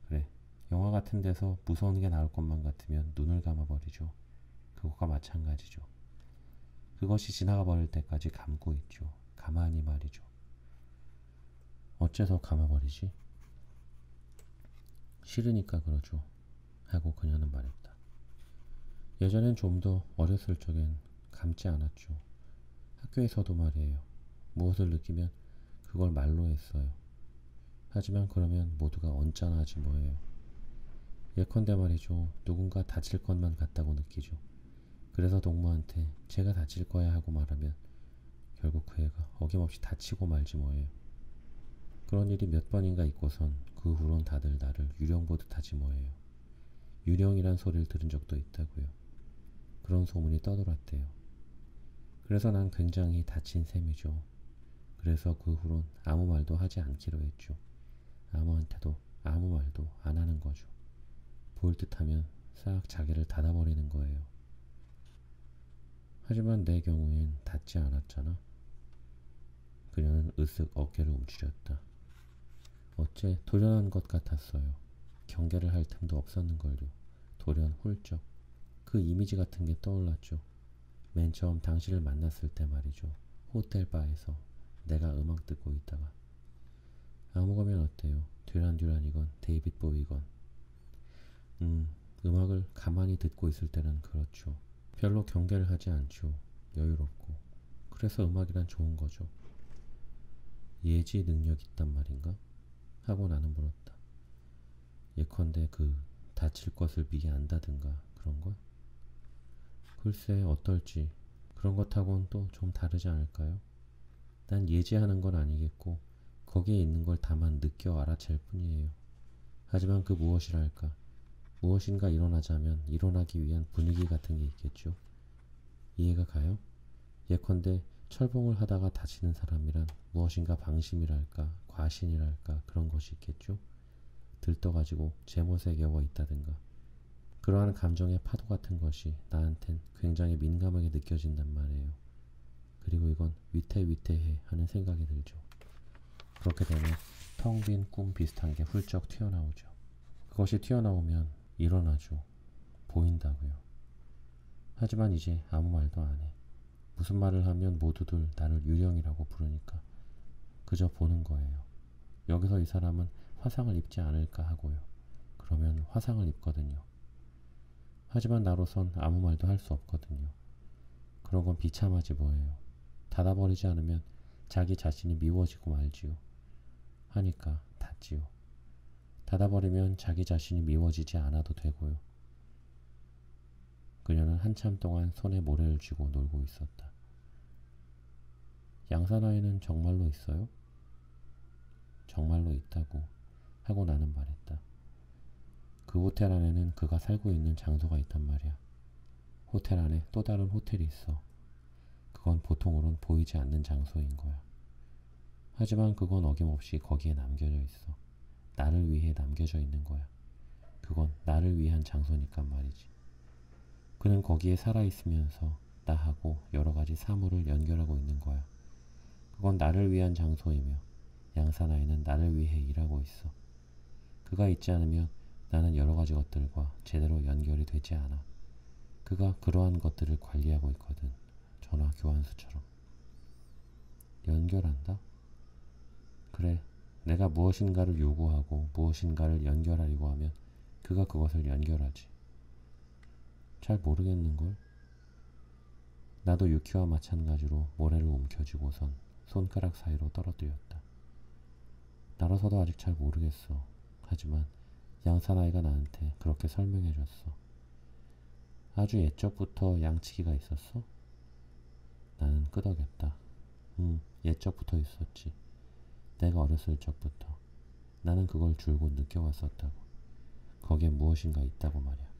그래, 영화 같은 데서 무서운 게 나올 것만 같으면 눈을 감아버리죠. 그것과 마찬가지죠. 그것이 지나가 버릴 때까지 감고 있죠. 가만히 말이죠. 어째서 감아버리지? 싫으니까 그러죠. 하고 그녀는 말했다. 예전엔 좀 더 어렸을 적엔 감지 않았죠. 학교에서도 말이에요. 무엇을 느끼면 그걸 말로 했어요. 하지만 그러면 모두가 언짢아하지 뭐예요. 예컨대 말이죠. 누군가 다칠 것만 같다고 느끼죠. 그래서 동무한테 제가 다칠 거야 하고 말하면 결국 그 애가 어김없이 다치고 말지 뭐예요. 그런 일이 몇 번인가 있고선 그 후론 다들 나를 유령 보듯 하지 뭐예요. 유령이란 소리를 들은 적도 있다고요. 그런 소문이 떠돌았대요. 그래서 난 굉장히 다친 셈이죠. 그래서 그 후론 아무 말도 하지 않기로 했죠. 아무한테도 아무 말도 안 하는 거죠. 보일 듯하면 싹 자기를 닫아버리는 거예요. 하지만 내 경우엔 닿지 않았잖아. 그녀는 으쓱 어깨를 움츠렸다. 어째 돌연한 것 같았어요. 경계를 할 틈도 없었는걸요. 돌연 훌쩍 그 이미지 같은 게 떠올랐죠. 맨 처음 당신을 만났을 때 말이죠. 호텔 바에서 내가 음악 듣고 있다가 아무거면 어때요? 듀란듀란이건 데이빗 보위건 음악을 가만히 듣고 있을 때는 그렇죠. 별로 경계를 하지 않죠. 여유롭고. 그래서 음악이란 좋은 거죠. 예지 능력 있단 말인가? 하고 나는 물었다. 예컨대 다칠 것을 미리 안다든가 그런 것? 글쎄 어떨지 그런 것하고는 또 좀 다르지 않을까요? 난 예지하는 건 아니겠고 거기에 있는 걸 다만 느껴 알아챌 뿐이에요. 하지만 그 무엇이랄까 무엇인가 일어나자면 일어나기 위한 분위기 같은 게 있겠죠. 이해가 가요? 예컨대 철봉을 하다가 다치는 사람이란 무엇인가 방심이랄까 과신이랄까 그런 것이 있겠죠. 들떠가지고 제못에 겨워 있다든가 그러한 감정의 파도 같은 것이 나한텐 굉장히 민감하게 느껴진단 말이에요. 그리고 이건 위태위태해 하는 생각이 들죠. 그렇게 되면 텅 빈 꿈 비슷한 게 훌쩍 튀어나오죠. 그것이 튀어나오면 일어나죠. 보인다고요. 하지만 이제 아무 말도 안 해. 무슨 말을 하면 모두들 나를 유령이라고 부르니까 그저 보는 거예요. 여기서 이 사람은 화상을 입지 않을까 하고요. 그러면 화상을 입거든요. 하지만 나로선 아무 말도 할 수 없거든요. 그런 건 비참하지 뭐예요. 닫아버리지 않으면 자기 자신이 미워지고 말지요. 하니까 닫지요. 닫아버리면 자기 자신이 미워지지 않아도 되고요. 그녀는 한참 동안 손에 모래를 쥐고 놀고 있었다. 양사나이는 정말로 있어요? 정말로 있다고 하고 나는 말했다. 그 호텔 안에는 그가 살고 있는 장소가 있단 말이야. 호텔 안에 또 다른 호텔이 있어. 그건 보통으론 보이지 않는 장소인 거야. 하지만 그건 어김없이 거기에 남겨져 있어. 나를 위해 남겨져 있는 거야. 그건 나를 위한 장소니까 말이지. 그는 거기에 살아있으면서 나하고 여러 가지 사물을 연결하고 있는 거야. 그건 나를 위한 장소이며 양사나이는 나를 위해 일하고 있어. 그가 있지 않으면 나는 여러 가지 것들과 제대로 연결이 되지 않아. 그가 그러한 것들을 관리하고 있거든. 전화 교환수처럼. 연결한다? 그래, 내가 무엇인가를 요구하고 무엇인가를 연결하려고 하면 그가 그것을 연결하지. 잘 모르겠는걸? 나도 유키와 마찬가지로 모래를 움켜쥐고선 손가락 사이로 떨어뜨렸다. 나로서도 아직 잘 모르겠어. 하지만 양사나이가 나한테 그렇게 설명해줬어. 아주 옛적부터 양치기가 있었어? 나는 끄덕였다. 옛적부터 있었지. 내가 어렸을 적부터. 나는 그걸 줄곧 느껴왔었다고. 거기에 무엇인가 있다고 말이야.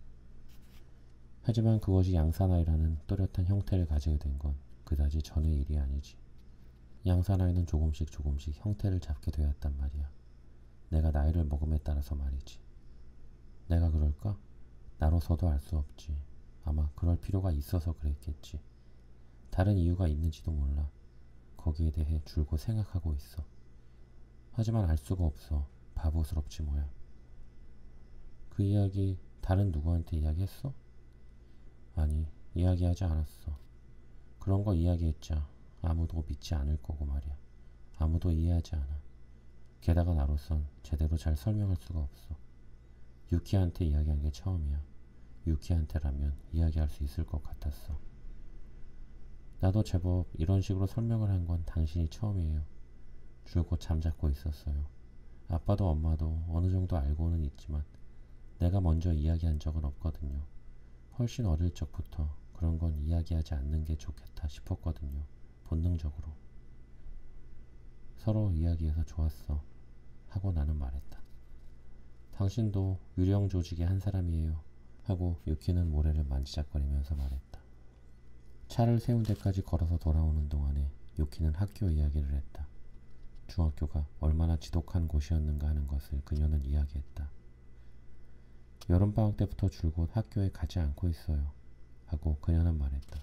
하지만 그것이 양사나이라는 또렷한 형태를 가지게 된 건 그다지 전의 일이 아니지. 양사나이는 조금씩 형태를 잡게 되었단 말이야. 내가 나이를 먹음에 따라서 말이지. 내가 그럴까? 나로서도 알 수 없지. 아마 그럴 필요가 있어서 그랬겠지. 다른 이유가 있는지도 몰라. 거기에 대해 줄곧 생각하고 있어. 하지만 알 수가 없어. 바보스럽지 뭐야. 그 이야기 다른 누구한테 이야기했어? 아니, 이야기하지 않았어. 그런 거 이야기했자 아무도 믿지 않을 거고 말이야. 아무도 이해하지 않아. 게다가 나로선 제대로 잘 설명할 수가 없어. 유키한테 이야기한 게 처음이야. 유키한테라면 이야기할 수 있을 것 같았어. 나도 제법 이런 식으로 설명을 한 건 당신이 처음이에요. 줄곧 잠잡고 있었어요. 아빠도 엄마도 어느 정도 알고는 있지만 내가 먼저 이야기한 적은 없거든요. 훨씬 어릴 적부터 그런 건 이야기하지 않는 게 좋겠다 싶었거든요. 본능적으로. 서로 이야기해서 좋았어. 하고 나는 말했다. 당신도 유령 조직의 한 사람이에요. 하고 유키는 모래를 만지작거리면서 말했다. 차를 세운 데까지 걸어서 돌아오는 동안에 유키는 학교 이야기를 했다. 중학교가 얼마나 지독한 곳이었는가 하는 것을 그녀는 이야기했다. 여름방학 때부터 줄곧 학교에 가지 않고 있어요. 하고 그녀는 말했다.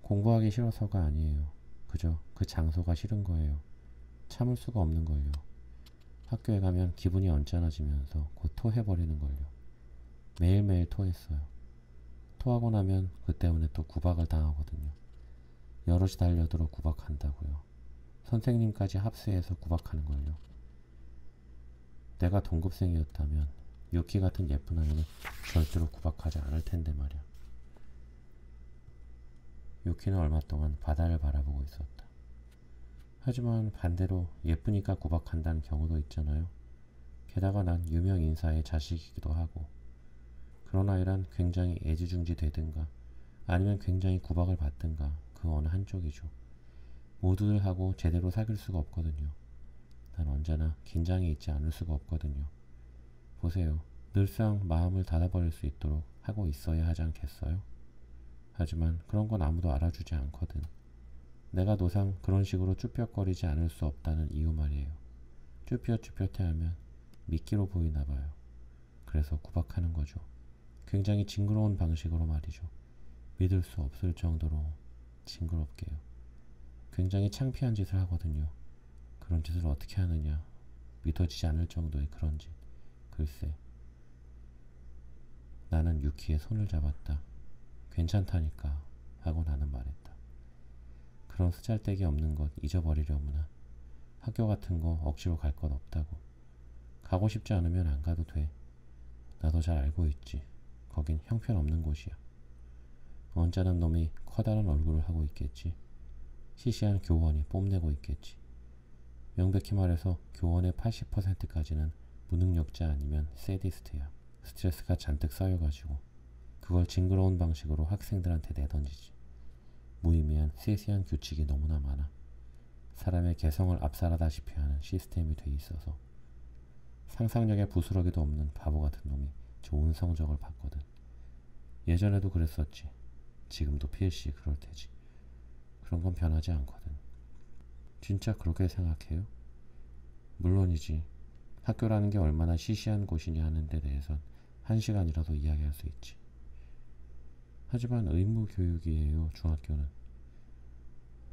공부하기 싫어서가 아니에요. 그저 그 장소가 싫은 거예요. 참을 수가 없는 걸요. 학교에 가면 기분이 언짢아지면서 곧 토해버리는 걸요. 매일매일 토했어요. 토하고 나면 그 때문에 또 구박을 당하거든요. 여럿이 달려들어 구박한다고요. 선생님까지 합세해서 구박하는 걸요. 내가 동급생이었다면 유키 같은 예쁜 아이는 절대로 구박하지 않을 텐데 말이야. 유키는 얼마 동안 바다를 바라보고 있었다. 하지만 반대로 예쁘니까 구박한다는 경우도 있잖아요. 게다가 난 유명 인사의 자식이기도 하고 그런 아이란 굉장히 애지중지 되든가 아니면 굉장히 구박을 받든가 그 어느 한쪽이죠. 모두들 하고 제대로 사귈 수가 없거든요. 난 언제나 긴장이 있지 않을 수가 없거든요. 보세요. 늘상 마음을 닫아버릴 수 있도록 하고 있어야 하지 않겠어요? 하지만 그런 건 아무도 알아주지 않거든. 내가 노상 그런 식으로 쭈뼛거리지 않을 수 없다는 이유 말이에요. 쭈뼛쭈뼛해하면 미끼로 보이나 봐요. 그래서 구박하는 거죠. 굉장히 징그러운 방식으로 말이죠. 믿을 수 없을 정도로 징그럽게요. 굉장히 창피한 짓을 하거든요. 그런 짓을 어떻게 하느냐. 믿어지지 않을 정도의 그런 짓. 글쎄. 나는 유키의 손을 잡았다. 괜찮다니까 하고 나는 말했다. 그런 쓰잘데기 없는 것 잊어버리려무나. 학교 같은 거 억지로 갈 것 없다고. 가고 싶지 않으면 안 가도 돼. 나도 잘 알고 있지. 거긴 형편없는 곳이야. 언짢은 놈이 커다란 얼굴을 하고 있겠지. 시시한 교원이 뽐내고 있겠지. 명백히 말해서 교원의 80%까지는 무능력자 아니면 세디스트야. 스트레스가 잔뜩 쌓여가지고 그걸 징그러운 방식으로 학생들한테 내던지지. 무의미한 세세한 규칙이 너무나 많아. 사람의 개성을 압살하다시피 하는 시스템이 돼 있어서 상상력에 부스러기도 없는 바보 같은 놈이 좋은 성적을 받거든. 예전에도 그랬었지. 지금도 필시 그럴 테지. 그런 건 변하지 않거든. 진짜 그렇게 생각해요? 물론이지. 학교라는 게 얼마나 시시한 곳이냐 하는 데 대해선 1시간이라도 이야기할 수 있지. 하지만 의무교육이에요, 중학교는.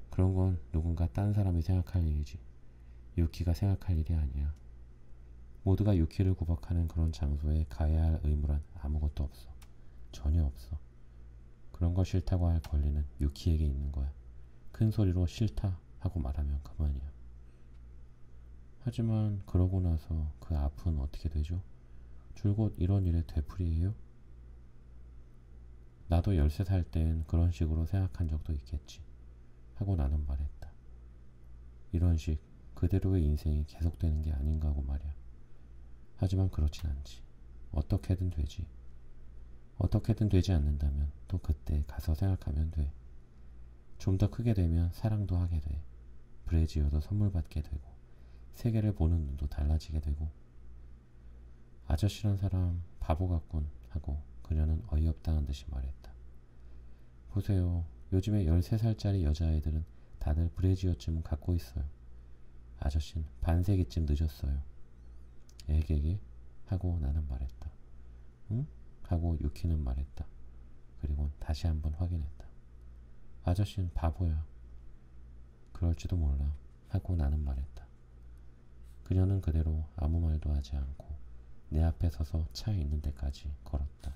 그런 건 누군가 딴 사람이 생각할 일이지. 유키가 생각할 일이 아니야. 모두가 유키를 구박하는 그런 장소에 가야 할 의무란 아무것도 없어. 전혀 없어. 그런 거 싫다고 할 권리는 유키에게 있는 거야. 큰 소리로 싫다 하고 말하면 그만이야. 하지만 그러고 나서 그 앞은 어떻게 되죠? 줄곧 이런 일에 되풀이해요? 나도 13살 땐 그런 식으로 생각한 적도 있겠지. 하고 나는 말했다. 이런 식 그대로의 인생이 계속되는 게 아닌가 하고 말이야. 하지만 그렇진 않지. 어떻게든 되지. 어떻게든 되지 않는다면 또 그때 가서 생각하면 돼. 좀 더 크게 되면 사랑도 하게 돼. 브래지어도 선물 받게 되고 세계를 보는 눈도 달라지게 되고. 아저씨란 사람 바보 같군 하고 그녀는 어이없다는 듯이 말했다. 보세요. 요즘에 13살짜리 여자아이들은 다들 브래지어쯤 갖고 있어요. 아저씨는 반세기쯤 늦었어요. 에게게? 하고 나는 말했다. 응? 하고 유키는 말했다. 그리고 다시 한번 확인했다. 아저씨는 바보야. 그럴지도 몰라. 하고 나는 말했다. 그녀는 그대로 아무 말도 하지 않고 내 앞에 서서 차에 있는 데까지 걸었다.